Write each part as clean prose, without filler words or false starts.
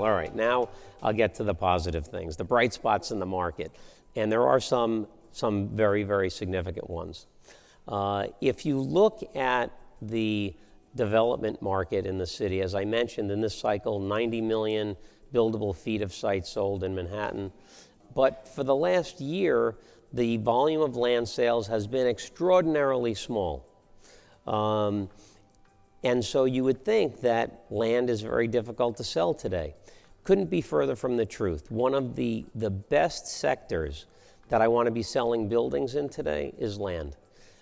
All right, now I'll get to the positive things, the bright spots in the market. And there are some very, very significant ones. If you look at the development market in the city, as I mentioned in this cycle, 90 million buildable feet of sites sold in Manhattan. But for the last year, the volume of land sales has been extraordinarily small. And so you would think that land is very difficult to sell today. Couldn't be further from the truth. One of the best sectors that I want to be selling buildings in today is land.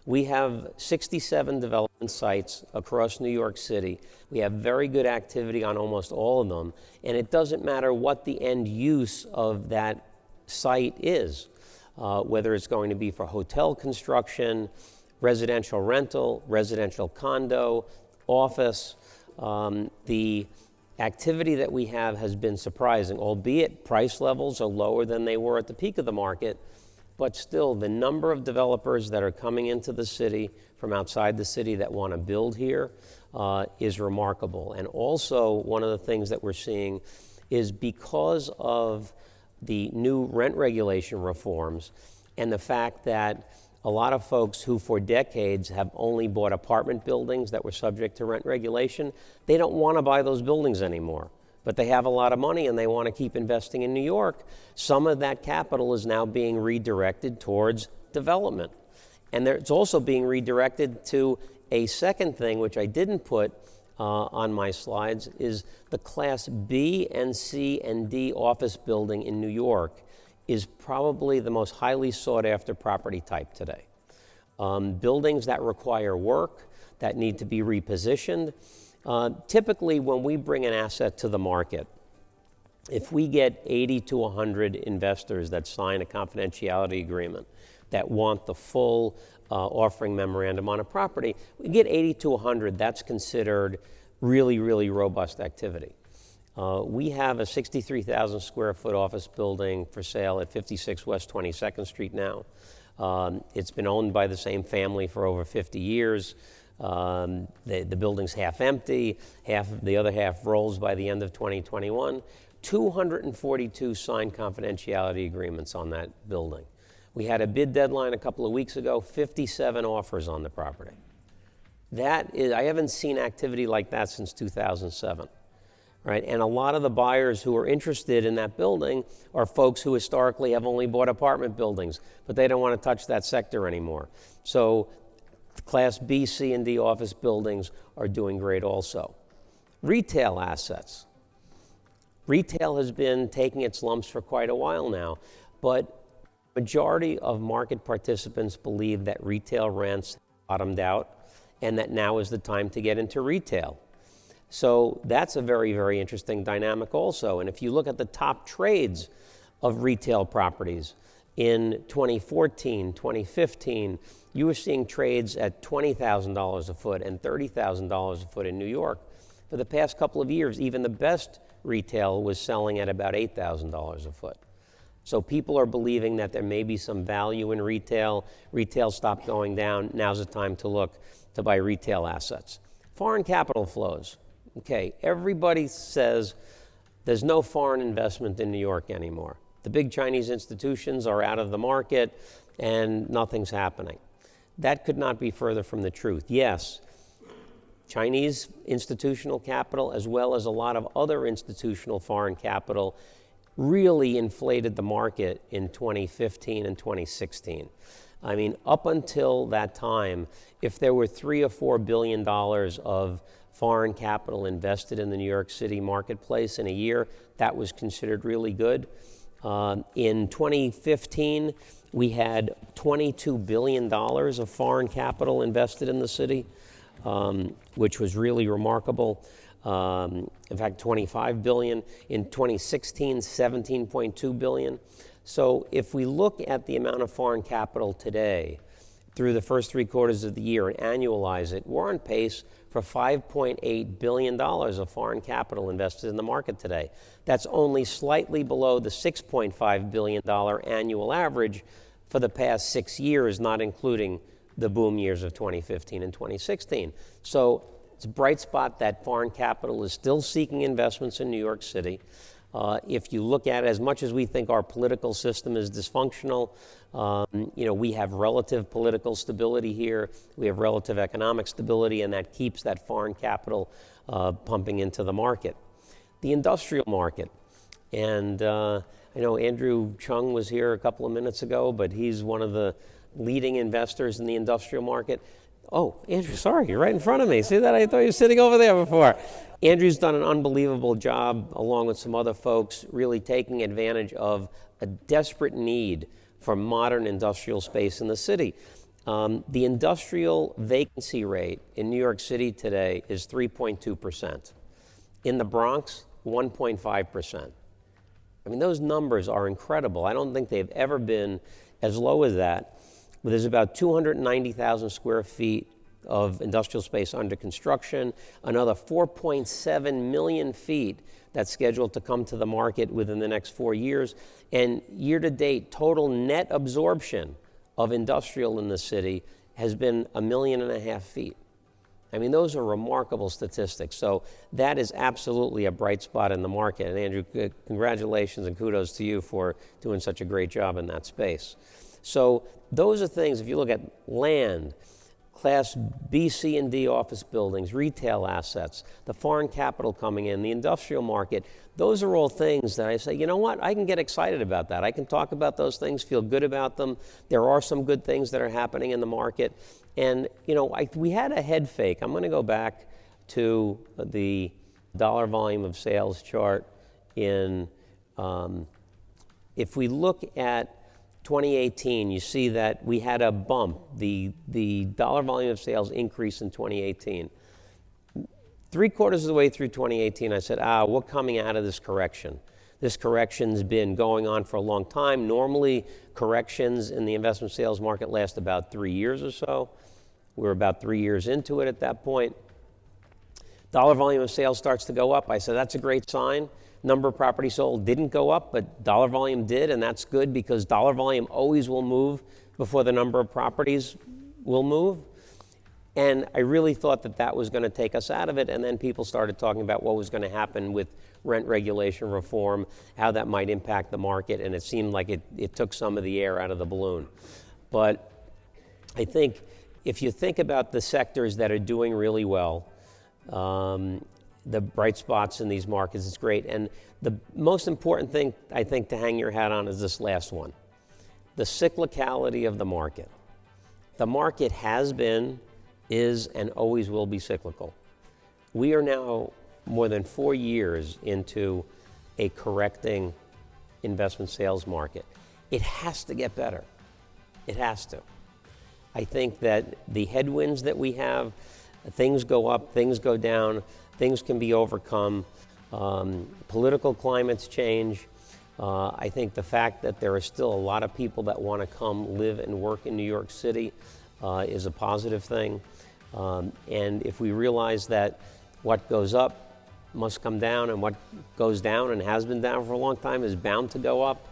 We have 67 development sites across New York City. We have very good activity on almost all of them, and it doesn't matter what the end use of that site is, whether it's going to be for hotel construction, residential rental, residential condo, office. The activity that we have has been surprising, albeit price levels are lower than they were at the peak of the market, but still the number of developers that are coming into the city from outside the city that want to build here is remarkable. And also one of the things that we're seeing is because of the new rent regulation reforms and the fact that a lot of folks who for decades have only bought apartment buildings that were subject to rent regulation, they don't want to buy those buildings anymore. But they have a lot of money and they want to keep investing in New York. Some of that capital is now being redirected towards development. And it's also being redirected to a second thing, which I didn't put on my slides, is the Class B and C and D office building in New York is probably the most highly sought after property type today. Buildings that require work, that need to be repositioned. Typically, when we bring an asset to the market, if we get 80 to 100 investors that sign a confidentiality agreement that want the full offering memorandum on a property, we get 80 to 100, that's considered really, really robust activity. We have a 63,000 square foot office building for sale at 56 West 22nd Street now. It's been owned by the same family for over 50 years. The building's half empty, the other half rolls by the end of 2021. 242 signed confidentiality agreements on that building. We had a bid deadline a couple of weeks ago, 57 offers on the property. I haven't seen activity like that since 2007, right? And a lot of the buyers who are interested in that building are folks who historically have only bought apartment buildings, but they don't want to touch that sector anymore. So Class B, C, and D office buildings are doing great also. Retail assets. Retail has been taking its lumps for quite a while now, but majority of market participants believe that retail rents bottomed out and that now is the time to get into retail. So that's a very, very interesting dynamic also. And if you look at the top trades of retail properties in 2014, 2015, you were seeing trades at $20,000 a foot and $30,000 a foot in New York. For the past couple of years, even the best retail was selling at about $8,000 a foot. So people are believing that there may be some value in retail. Retail stopped going down. Now's the time to look to buy retail assets. Foreign capital flows. Okay, everybody says there's no foreign investment in New York anymore. The big Chinese institutions are out of the market and nothing's happening. That could not be further from the truth. Yes, Chinese institutional capital as well as a lot of other institutional foreign capital really inflated the market in 2015 and 2016. I mean, up until that time, if there were $3 or $4 billion of foreign capital invested in the New York City marketplace in a year, that was considered really good. In 2015, we had $22 billion of foreign capital invested in the city, which was really remarkable. In fact, $25 billion. In 2016, $17.2 billion. So if we look at the amount of foreign capital today through the first 3 quarters of the year and annualize it, we're on pace for $5.8 billion of foreign capital invested in the market today. That's only slightly below the $6.5 billion annual average for the past 6 years, not including the boom years of 2015 and 2016. So It's a bright spot that foreign capital is still seeking investments in New York City. If you look at it, as much as we think our political system is dysfunctional, we have relative political stability here, we have relative economic stability, and that keeps that foreign capital pumping into the market. The industrial market, and I know Andrew Chung was here a couple of minutes ago, but he's one of the leading investors in the industrial market. Oh, Andrew, sorry, you're right in front of me. See that? I thought you were sitting over there before. Andrew's done an unbelievable job, along with some other folks, really taking advantage of a desperate need for modern industrial space in the city. The industrial vacancy rate in New York City today is 3.2%. In the Bronx, 1.5%. I mean, those numbers are incredible. I don't think they've ever been as low as that. There's about 290,000 square feet of industrial space under construction, another 4.7 million feet that's scheduled to come to the market within the next 4 years. And year-to-date, total net absorption of industrial in the city has been 1.5 million feet. I mean, those are remarkable statistics. So that is absolutely a bright spot in the market. And Andrew, congratulations and kudos to you for doing such a great job in that space. So those are things, if you look at land, Class B, C, and D office buildings, retail assets, the foreign capital coming in, the industrial market, those are all things that I say, you know what, I can get excited about that. I can talk about those things, feel good about them. There are some good things that are happening in the market. And, we had a head fake. I'm going to go back to the dollar volume of sales chart in, if we look at 2018, you see that we had a bump. The dollar volume of sales increased in 2018. 3/4 of the way through 2018, I said, we're coming out of this correction. This correction's been going on for a long time. Normally, corrections in the investment sales market last about 3 years or so. We're about 3 years into it at that point. Dollar volume of sales starts to go up. I said, that's a great sign. Number of properties sold didn't go up, but dollar volume did, and that's good because dollar volume always will move before the number of properties will move. And I really thought that that was going to take us out of it, and then people started talking about what was going to happen with rent regulation reform, how that might impact the market, and it seemed like it took some of the air out of the balloon. But I think if you think about the sectors that are doing really well, the bright spots in these markets is great. And the most important thing, I think, to hang your hat on is this last one, the cyclicality of the market. The market has been, is, and always will be cyclical. We are now more than 4 years into a correcting investment sales market. It has to get better. It has to. I think that the headwinds that we have, things go up, things go down, things can be overcome. Political climates change. I think the fact that there are still a lot of people that want to come live and work in New York City is a positive thing. And if we realize that what goes up must come down and what goes down and has been down for a long time is bound to go up,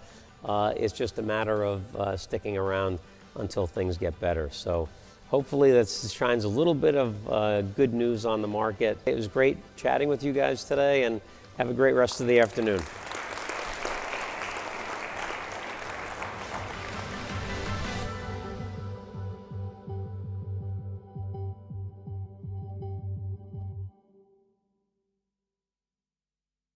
it's just a matter of sticking around until things get better. So hopefully that shines a little bit of good news on the market. It was great chatting with you guys today, and have a great rest of the afternoon.